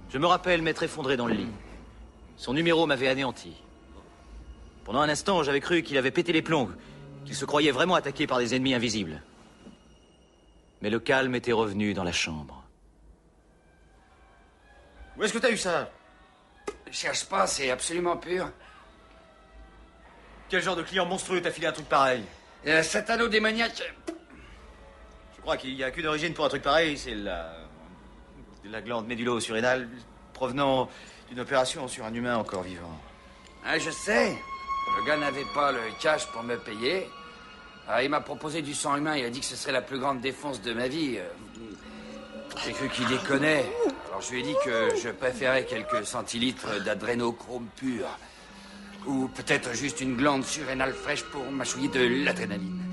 Je me rappelle m'être effondré dans le lit. Son numéro m'avait anéanti. Pendant un instant, j'avais cru qu'il avait pété les plombs, qu'il se croyait vraiment attaqué par des ennemis invisibles. Mais le calme était revenu dans la chambre. Où est-ce que t'as eu ça? Cherche pas, c'est absolument pur. Quel genre de client monstrueux t'a filé un truc pareil? Cet anneau démoniaque. Je crois qu'il n'y a qu'une origine pour un truc pareil, c'est la glande médullo-surrénale provenant d'une opération sur un humain encore vivant. Ah, je sais. Le gars n'avait pas le cash pour me payer. Ah, il m'a proposé du sang humain, il a dit que ce serait la plus grande défonce de ma vie. J'ai cru qu'il déconnait. Alors je lui ai dit que je préférais quelques centilitres d'adrénochrome pur. Ou peut-être juste une glande surrénale fraîche pour mâchouiller de l'adrénaline.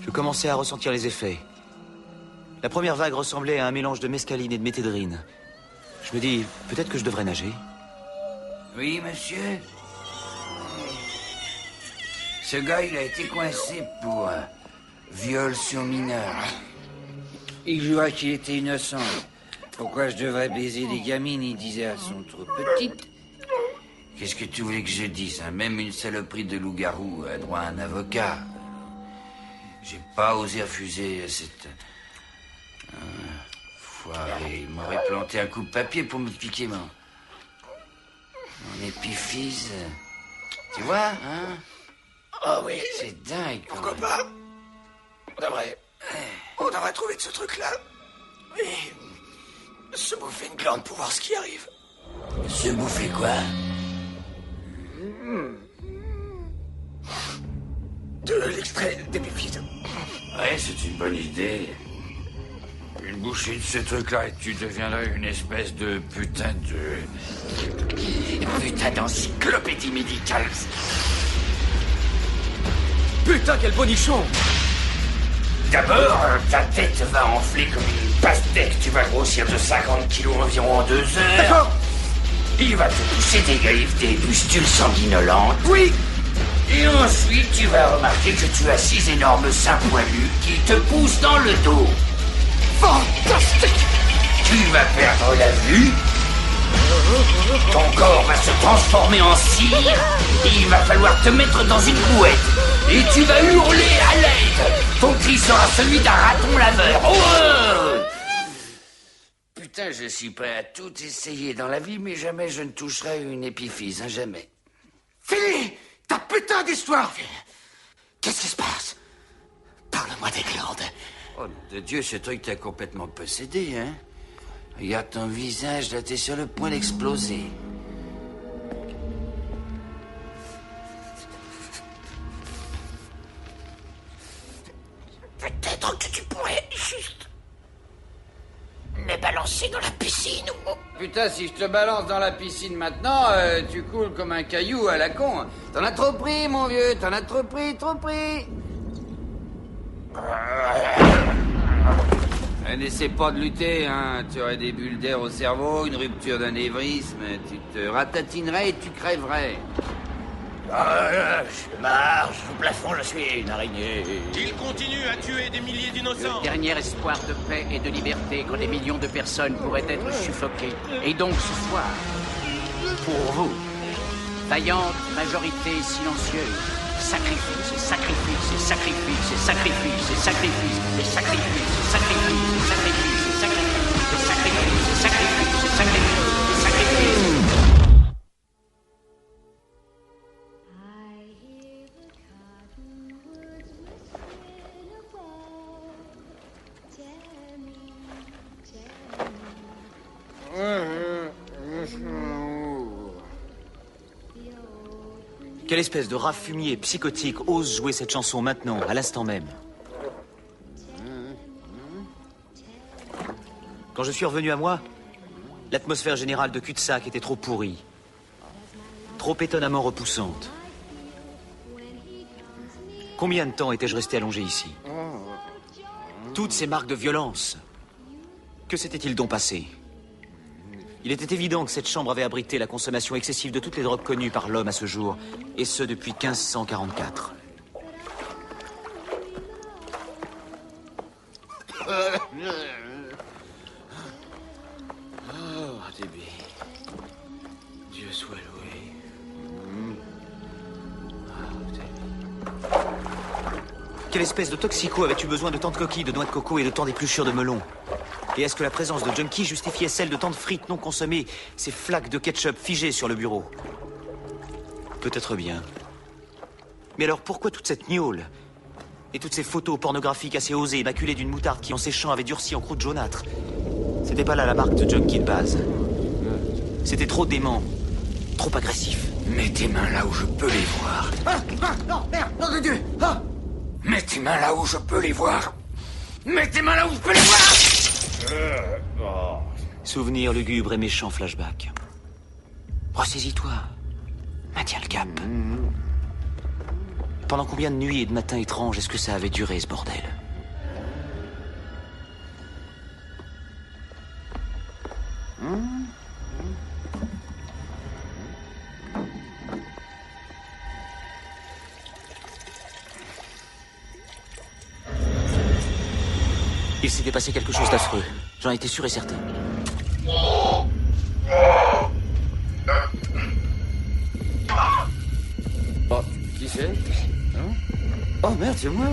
Je commençais à ressentir les effets. La première vague ressemblait à un mélange de mescaline et de méthédrine. Je me dis, peut-être que je devrais nager. Oui, monsieur. Ce gars, il a été coincé pour viol sur mineur. Il jouait qu'il était innocent. Pourquoi je devrais baiser des gamines, il disait, elles sont trop petites. Qu'est-ce que tu voulais que je dise, hein? Même une saloperie de loup-garou a droit à un avocat. J'ai pas osé refuser cette... foiré. Il m'aurait planté un coup de papier pour me piquer mon épiphyse. Tu vois, hein? Ah oui. C'est dingue. Pourquoi pas? On devrait trouver de ce truc-là. Et se bouffer une glande pour voir ce qui arrive. Se bouffer quoi? De l'extrait d'épiphyse. Ouais, c'est une bonne idée. Une bouchée de ce truc-là et tu deviendrais une espèce de putain d'encyclopédie médicale. Putain, quel bonichon! D'abord, ta tête va enfler comme une pastèque. Tu vas grossir de 50 kilos environ en 2 heures. D'accord. Il va te pousser des griffes, des pustules sanguinolentes. Oui. Et ensuite, tu vas remarquer que tu as 6 énormes seins poilus qui te poussent dans le dos. Fantastique. Tu vas perdre la vue. Ton corps va se transformer en cire. Et il va falloir te mettre dans une bouette. Et tu vas hurler à l'aide. Ton cri sera celui d'un raton laveur. Oh! Putain, je suis prêt à tout essayer dans la vie, mais jamais je ne toucherai une épiphyse, hein, jamais. Fini ta putain d'histoire. Qu'est-ce qui se passe? Parle-moi des glandes. Oh, nom de Dieu, ce truc t'a complètement possédé, hein? Regarde ton visage, là, t'es sur le point d'exploser. Peut-être que tu pourrais juste me balancer dans la piscine ou... Putain, si je te balance dans la piscine maintenant, tu coules comme un caillou à la con. T'en as trop pris, mon vieux, t'en as trop pris, trop pris. N'essaie pas de lutter, hein. Tu aurais des bulles d'air au cerveau, une rupture d'anévrisme, tu te ratatinerais et tu crèverais. Je marche au plafond, je suis une araignée. Il continue à tuer des milliers d'innocents. Le dernier espoir de paix et de liberté quand des millions de personnes pourraient être suffoquées. Et donc ce soir, pour vous, vaillante majorité silencieuse, sacrifice, sacrifice, sacrifice, sacrifice, sacrifice, sacrifice, sacrifice, sacrifice, sacrifice, sacrifice, sacrifice, sacrifice, sacrifice. Quelle espèce de rat fumier psychotique ose jouer cette chanson maintenant, à l'instant même? Quand je suis revenu à moi, l'atmosphère générale de cul-de-sac était trop pourrie. Trop étonnamment repoussante. Combien de temps étais-je resté allongé ici? Toutes ces marques de violence. Que s'était-il donc passé? Il était évident que cette chambre avait abrité la consommation excessive de toutes les drogues connues par l'homme à ce jour, et ce depuis 1544. Oh, Déby. Dieu soit loué. Quelle espèce de toxico avais-tu besoin de tant de coquilles de noix de coco et de tant d'épluchures de melon? Et est-ce que la présence de junkies justifiait celle de tant de frites non consommées, ces flaques de ketchup figées sur le bureau? Peut-être bien. Mais alors pourquoi toute cette gnôle? Et toutes ces photos pornographiques assez osées, maculées d'une moutarde qui en séchant avait durci en croûte jaunâtre? C'était pas là la marque de junkie de base. C'était trop dément, trop agressif. Mets tes mains là où je peux les voir. Non, merde, nom de Dieu. Ah. Mets tes mains là où je peux les voir. Mets tes mains là où je peux les voir. Souvenir lugubre et méchant flashback. Ressaisis-toi. Maintiens le cap. Pendant combien de nuits et de matins étranges est-ce que ça avait duré, ce bordel? Il s'était passé quelque chose d'affreux. J'en étais sûr et certain. Oh, qui c'est? Oh merde, c'est moi.